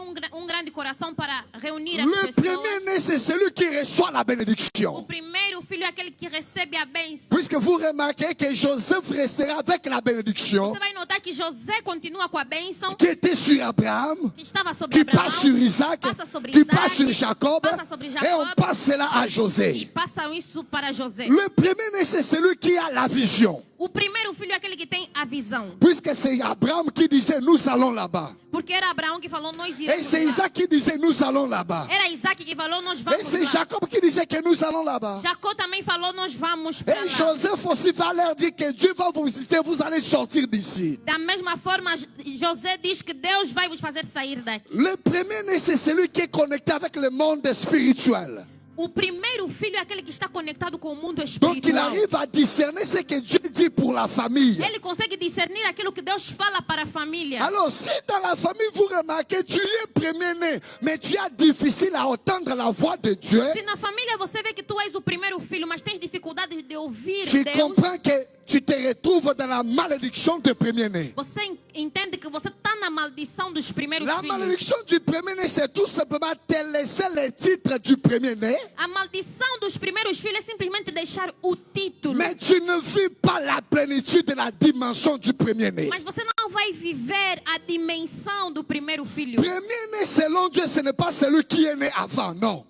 grande coração para reunir as Le pessoas. premier-né, c'est celui qui reçoit la O bénédiction. primeiro filho é aquele que recebe a bênção. Puisque vous remarquez que Joseph restera avec la bénédiction Você vai notar que José continua com a bênção qui était sur Abraham, que estava sobre qui Abraão, passe sur Isaac, passa sobre qui Isaac, passe sur Jacob, passa sobre et Jacob, on passe cela à e José. passam isso para José. Le premier-né, c'est celui qui a la vision. O primeiro filho é aquele que tem a visão. Puisque c'est Abraham qui disait, nous allons là-bas. Porque era Abraão que falou, nós Et iremos c'est lá. Isaac qui disait, nous allons là-bas. Era Isaac que falou, nós Et vamos c'est lá. Jacob qui disait que nous allons là-bas. Jacó também falou, nós vamos para Et lá. Joseph aussi va leur dire que Dieu va vous visiter, vous allez sortir d'ici. Da mesma forma, José diz que Deus vai vos fazer sair daqui. Le premier-né, c'est celui qui est connecté avec le monde spirituel. O primeiro filho é aquele que está conectado com o mundo Donc il espiritual. arrive à discerner ce que Dieu dit pour la famille. Ele consegue discernir aquilo que Deus fala para a família. Alors si dans la famille vous remarquez, tu es premier-né, mais tu as difficile à entendre la voix de Dieu, Se na família você vê que tu és o primeiro filho, mas tens dificuldade de ouvir tu Deus, comprends que tu te retrouves dans la malédiction du premier-né. você entende que você está na maldição dos primeiros La filhos. malédiction du premier-né, c'est tout simplement te laisser le titre du premier-né, A maldição dos primeiros filhos é simplesmente deixar o título. mais tu ne vis pas la plénitude de la dimension du premier-né. Mas você não vai viver a dimensão do primeiro filho. Premier-né, selon Dieu, ce n'est pas celui qui est né avant, non.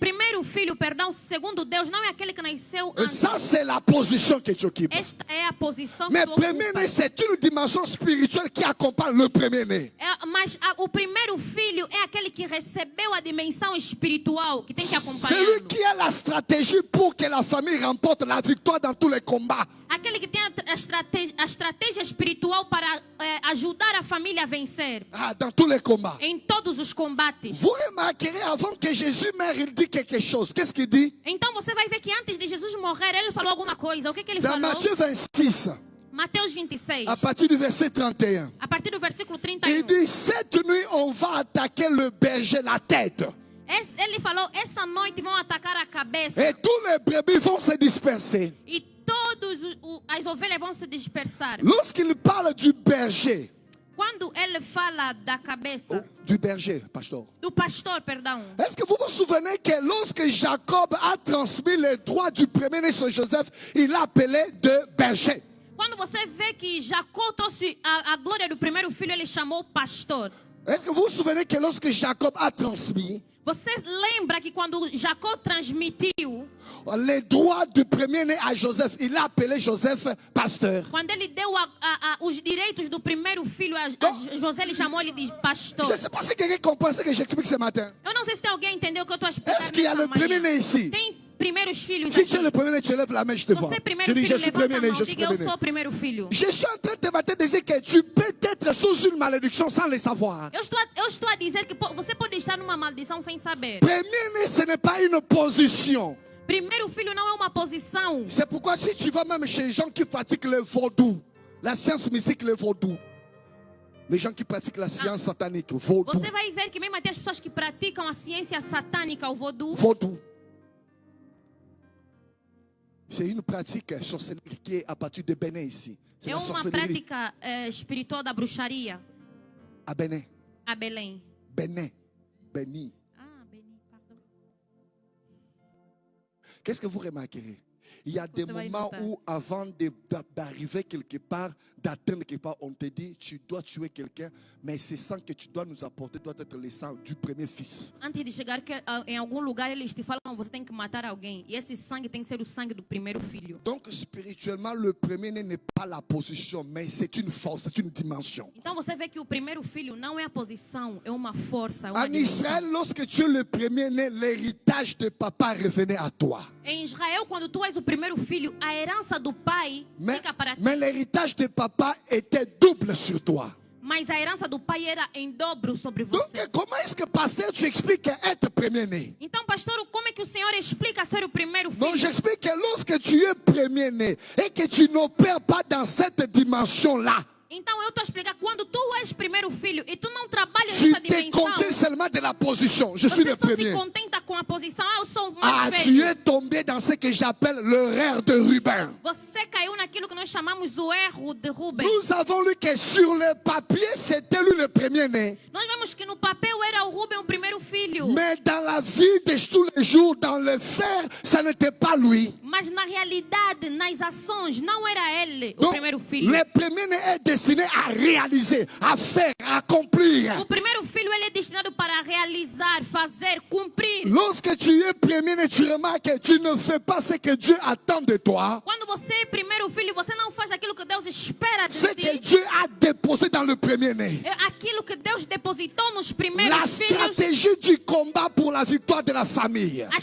Primeiro filho, perdão, segundo Deus, não é aquele que nasceu antes. Ça, c'est la position que tu occupes. Esta é a posição Mais que tu ocupa. premier-né, c'est une dimension spirituelle qui accompagne le premier-né. Mas o primeiro filho é aquele que recebeu a dimensão espiritual, que tem que Celui acompanhá-lo. qui a la stratégie pour que la famille remporte la victoire dans tous les combats. Aquele que tem a estratégia espiritual para ajudar a família a vencer Ah, dans tous les combats. em todos os combates. Vous remarquerez, avant que Jésus meure, il dit quelque chose. Qu'est-ce qu'il dit? Então você vai ver que antes de Jesus morrer, ele falou alguma coisa. O que ele Dans falou? Matthieu 26, Mateus 26, à partir du verset 31. a partir do versículo Il 31. dit, cette nuit, on va attaquer le berger, la tête. Ele falou, essa noite vão atacar a cabeça Et tous les brebis vont se disperser. e todas as ovelhas vão se dispersar. Lorsqu'il parle du berger, Quando ele fala da cabeça, du berger, pasteur. do pastor, perdão. Est-ce que vous vous souvenez que lorsque Jacob a transmis les droits du premier-né sur Joseph, il l'a appelé de berger. Quando você vê que Jacó trouxe a glória do primeiro filho, ele chamou pastor. Est-ce que vous vous souvenez que lorsque Jacob a transmis Você lembra que quando Jacó transmitiu, les droits du premier-né à Joseph, il l'a appelé Joseph pasteur. quando ele deu os direitos do primeiro filho a José, ele chamou ele de pastor. Je ne sais pas si quelqu'un comprend ce que j'explique ce matin. Eu não sei se tem alguém entendeu o que eu estou explicando. Est-ce qu'il y a nessa le manhã. premier-né ici? Tem primeiros filhos Si aqui. tu es le premier-né, tu lèves la main, je te vois. Você Tu primeiro dis, filho, je suis levanta a premier-né, mão, je suis diga eu premier-né. sou o primeiro filho. Je suis en train de te dire que tu peux être sous une malédiction sans le savoir. Eu estou a dizer que você pode estar numa maldição sem saber. Premier-né, ce n'est pas une position. Primeiro filho não é uma posição. C'est pourquoi si tu vas même chez les gens qui pratiquent le vaudou, la science mystique, le vaudou, Les gens qui pratiquent la science satanique, vaudou. Você vai ver que mesmo até as pessoas que praticam a ciência satânica, o vaudou, Vaudou. C'est une pratique sorcellerie qui est à partir de Bénin ici. C'est é la uma sorcellerie prática espiritual da bruxaria à Bénin. a Belém. Bénin. Béni. Ah, Beni, pardon. Qu'est-ce que vous remarquerez? Il y a des Você vai moments notar. où, avant d'arriver quelque part, d'atteindre quelque part, on te dit, tu dois tuer quelqu'un, mais ce sang que tu dois nous apporter doit être le sang du premier fils. Antes de chegar em algum lugar, eles te falam que você tem que matar alguém. E esse sangue tem que ser o sangue do primeiro filho. Donc, spirituellement, le premier-né n'est pas la position, mais c'est une force, c'est une dimension. Então você vê que o primeiro filho não é a posição, é uma força. É uma En dimensão. Israël, lorsque tu es le premier-né, l'héritage de papa revenait à toi. Em Israel, quando tu és o primeiro filho, a herança do pai fica para ti. Mais l'héritage de papa était double sur toi. Mas a herança do pai era em dobro sobre Donc, você. comment est-ce que, pasteur, tu expliques être premier-né? Então, pastor, como é que o Senhor explica ser o primeiro Donc, filho? j'explique que lorsque tu es premier-né et que tu n'opères pas dans cette dimension-là, Então, eu estou a explicar, quando tu és primeiro filho e tu não trabalhas tu nessa te dimensão, contiens seulement de la position. Je suis você le só se premier. contenta com a posição. Ah, eu sou o Ah, mais tu velho. es tombé dans ce que j'appelle l'erreur de Ruben. Você caiu naquilo que nós chamamos o erro de Rubem. Nous avons lu que sur le papier, c'était lui le premier-né. Nós vemos que no papel era o Rubem o primeiro filho. Mais dans la vie de tous les jours, dans le faire, ça n'était pas lui. Mas na realidade, nas ações, não era ele o Donc, primeiro filho. le premier-né est destiné à réaliser, à faire, à accomplir. O primeiro filho ele é destinado para realizar, fazer, cumprir. Lorsque tu es premier-né, tu remarques que tu ne fais pas ce que Dieu attend de toi. Quando você é primeiro filho, você não faz aquilo que Deus espera de Ce que ti. Dieu a déposé dans le premier-né. É aquilo que Deus depositou nos primeiros La filhos. stratégie du combat pour la victoire de la famille. A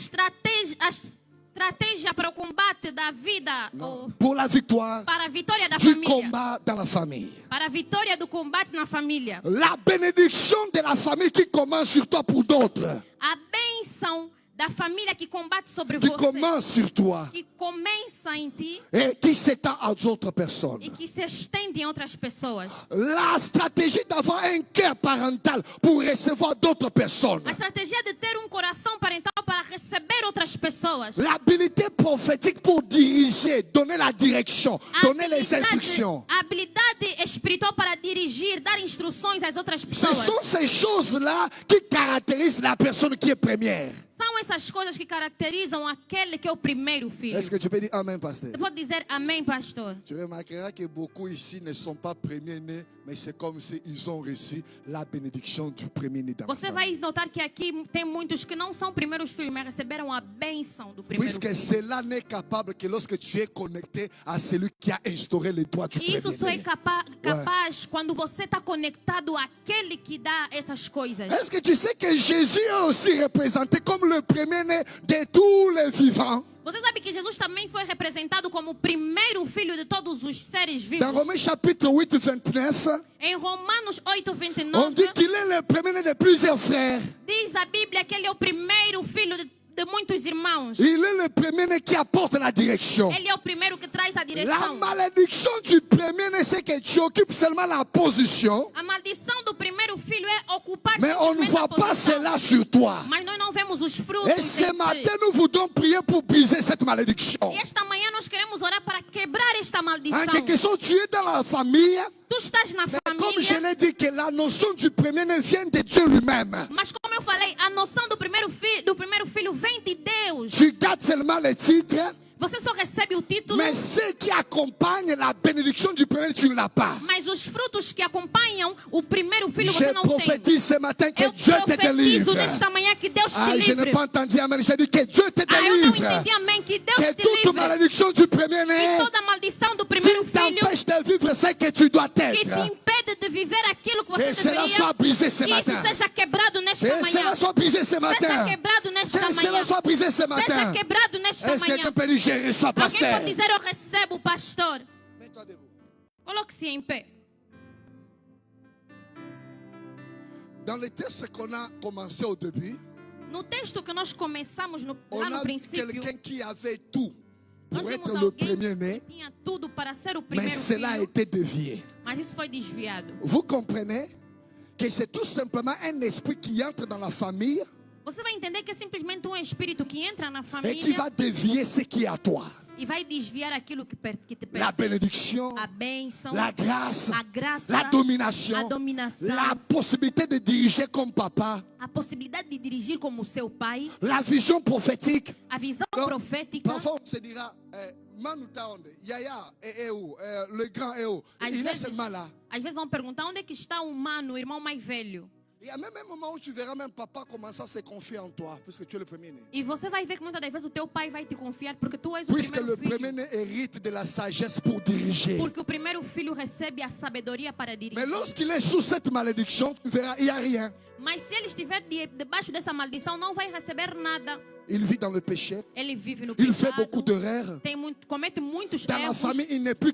estratégia para o combate da vida, ou Pour la victoire para a vitória da du família. combat dans la famille. Para a vitória do combate na família. La bénédiction de la famille qui commence sur toi pour d'autres. A bênção da família que combate sobre Qui você. commence sur toi Que começa em ti et qui s'étend à d'autres personnes. e que se estende em outras pessoas. La stratégie d'avoir un cœur parental pour recevoir d'autres personnes. A estratégia de ter um coração parental para receber outras pessoas. L'habilité prophétique pour diriger, donner la direction, donner les instructions. A habilidade espiritual para dirigir, dar instruções às outras Ce pessoas. sont ces choses-là qui caractérisent la personne qui est première. São essas coisas que caracterizam aquele que é o primeiro filho. Est-ce que tu peux dire Amen, pasteur? Você pode dizer amém, pastor? Tu remarqueras que beaucoup ici ne sont pas premiers-nés, mais c'est comme s'ils ont reçu la bénédiction du premier-né dans la Você famille. vai notar que aqui tem muitos que não são primeiros filhos, mas receberam a bênção do primeiro Puisque filho. cela n'est capable que lorsque tu es connecté à celui qui a instauré les droits du E isso só é premier-né. capaz quando você está conectado àquele que dá essas coisas. Est-ce que tu sais que Jésus est aussi représenté comme le premier-né de tous les vivants? Você sabe que Jesus também foi representado como o primeiro filho de todos os seres vivos. Dans Romains chapitre 8, 29, Em Romanos on 8:29 dit qu'il est le premier-né de plusieurs frères. diz a Bíblia que ele é o primeiro filho de muitos irmãos. Il est le premier-né qui apporte la direction. Ele é o primeiro que traz a La direção. malédiction du premier-né, c'est que tu occupes seulement la position, A maldição do primeiro filho é ocupar mais on ne simplesmente voit a pas posição. cela sur toi. Mas nós não vemos os frutos. Et ce em ti. matin, nous voudrons prier pour briser cette malédiction. E esta manhã nós queremos orar para quebrar esta maldição. En quelque sorte, tu es dans la famille, Tu estás na mais comme je família, l'ai dit, que la notion du premier-né vient de Dieu lui-même. mas como eu falei, a noção do primeiro filho vem de Deus. Tu gardes seulement le titre, Você só recebe o título, mais ce qui accompagne la bénédiction du premier, tu ne l'as pas. mas os frutos que acompanham o primeiro filho Je você não tem. prophétise ce matin que Eu Dieu te profetizo délivre. nesta manhã que Deus te Ah, je n'ai livre. pas entendu Amen. J'ai dit que Dieu te Ah, eu não délivre. entendi, amém, que Deus Que te toute livre. malédiction du premier-né E toda maldição do primeiro qui filho t'empêche de vivre ce que tu dois que te être. impede de viver aquilo que você Que cela deveria. soit brisé ce Que matin. isso seja quebrado nesta Que manhã. cela soit brisé ce Seja matin. quebrado nesta Que manhã. cela soit brisé ce Seja matin. quebrado nesta Est-ce que manhã. quelqu'un peut dire, je reçois, Alguém pasteur? pode dizer, eu recebo, pastor. Mets-toi debout. Coloque-se em pé. Dans le texte qu'on a commencé au début, No texto que nós começamos on lá no a princípio, quelqu'un qui avait tout pour Nós être vimos le alguém premier-né, que tinha tudo para ser o mais primeiro cela a filho, été dévié. mas isso foi desviado. Vous comprenez que c'est tout simplement un esprit qui entre dans la famille Você vai entender que é simplesmente um espírito que entra na et qui família va dévier ce qui est à toi. e vai desviar aquilo que te La pertence. bénédiction, A bênção, la grâce, a graça, la domination, a dominação, la possibilité de diriger comme papa, a possibilidade de dirigir como seu pai, la vision prophétique. a visão Donc, profética. parfois on se dira, Manu Taonde, Yaya est où, le grand est où? Il est seulement là. Às vezes vão perguntar onde é que está o mano, o irmão mais velho. Il y a même un moment où tu verras même papa commencer à se confier en toi, puisque tu es le premier-né. E você vai ver que muitas das vezes o teu pai vai te confiar porque tu és o Puisque primeiro le filho. premier-né hérite de la sagesse pour diriger. Porque o primeiro filho recebe a sabedoria para dirigir. Mais lorsqu'il est sous cette malédiction, tu verras, il n'y a rien. Mas se ele estiver debaixo dessa maldição, não vai receber nada. Il vit dans le péché. Ele vive no Il fait pecado. beaucoup d'erreurs. Comete muitos Dans la erros. famille, il n'est plus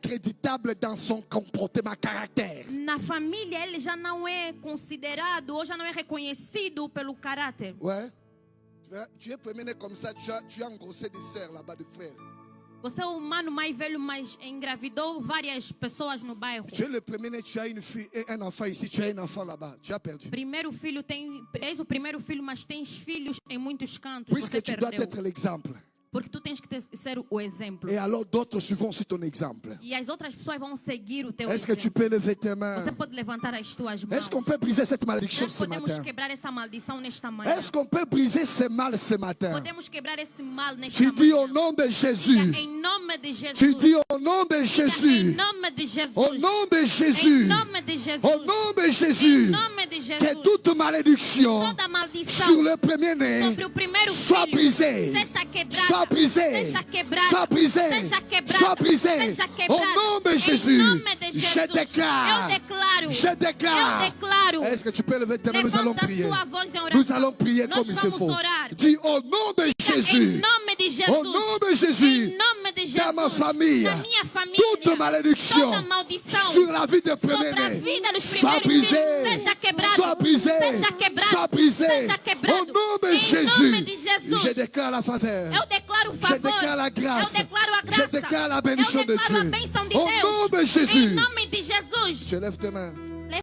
créditable dans son comportement, caractère. Na família, ele já não é considerado ou já não é reconhecido pelo caráter. Ouais. Tu es premier-né comme ça, tu as engrossé des sœurs là-bas, des frères. Você é o mano mais velho, mas engravidou várias pessoas no bairro. Tu es le premier-né, tu as une fille et un enfant ici, tu as un enfant là-bas, tu as perdu. Primeiro filho és o primeiro filho, mas tens filhos em muitos cantos. Puisque Você tu dois perdeu. être l'exemple. Porque tu tens que ser o exemplo. Et alors d'autres suivront aussi ton exemple. E as outras pessoas vão seguir o teu Est-ce que exemplo. tu peux lever tes mains? Você pode levantar as tuas mãos. Est-ce qu'on peut briser cette malédiction Nós ce podemos matin? quebrar essa maldição nesta manhã. Est-ce qu'on peut briser ce mal ce matin? Podemos quebrar esse mal nesta Tu dis manhã. au nom de Jésus. Em nome de Jesus. Tu dis au nom de Em Jésus. nome de Jesus. Au nom de Em Jésus. nome de Jesus. Au nom de Em Jésus. nome de Jesus. Que toute malédiction Toda maldição sur le premier-né sobre o primeiro soit filho brisée. seja quebrada. Soit brisée. Seja quebrada. Soit brisée. Seja quebrada. Soit brisée. Seja Au quebrada. nom de Em Jésus. nome de Jesus. Je déclare. Eu declaro. Je déclare. Eu declaro. Est-ce que tu peux lever tes mains? Nous allons Levanta a prier. sua voz em oração. Nous allons prier Nós comme il se vamos faut. orar. Dis au nom de Em Jésus. nome de Jesus. Au nom de Jésus. Em nome de Jesus. Dans ma famille. Na minha família. Toute malédiction Toda maldição sur la vie de sobre a premier-né vida dos soit primeiros filhos brisée. seja quebrado. Soit brisée. Seja quebrado. Soit brisée. Seja quebrado. Au nom de Em Jésus. nome de Jesus. Je déclare la faveur. Eu declaro o Je favor. déclare la grâce. Eu declaro a Je graça. déclare la bénédiction Eu de declaro a Dieu. bênção de Au Deus. nom de Jésus. Em nome de Jesus. Je lève tes mains.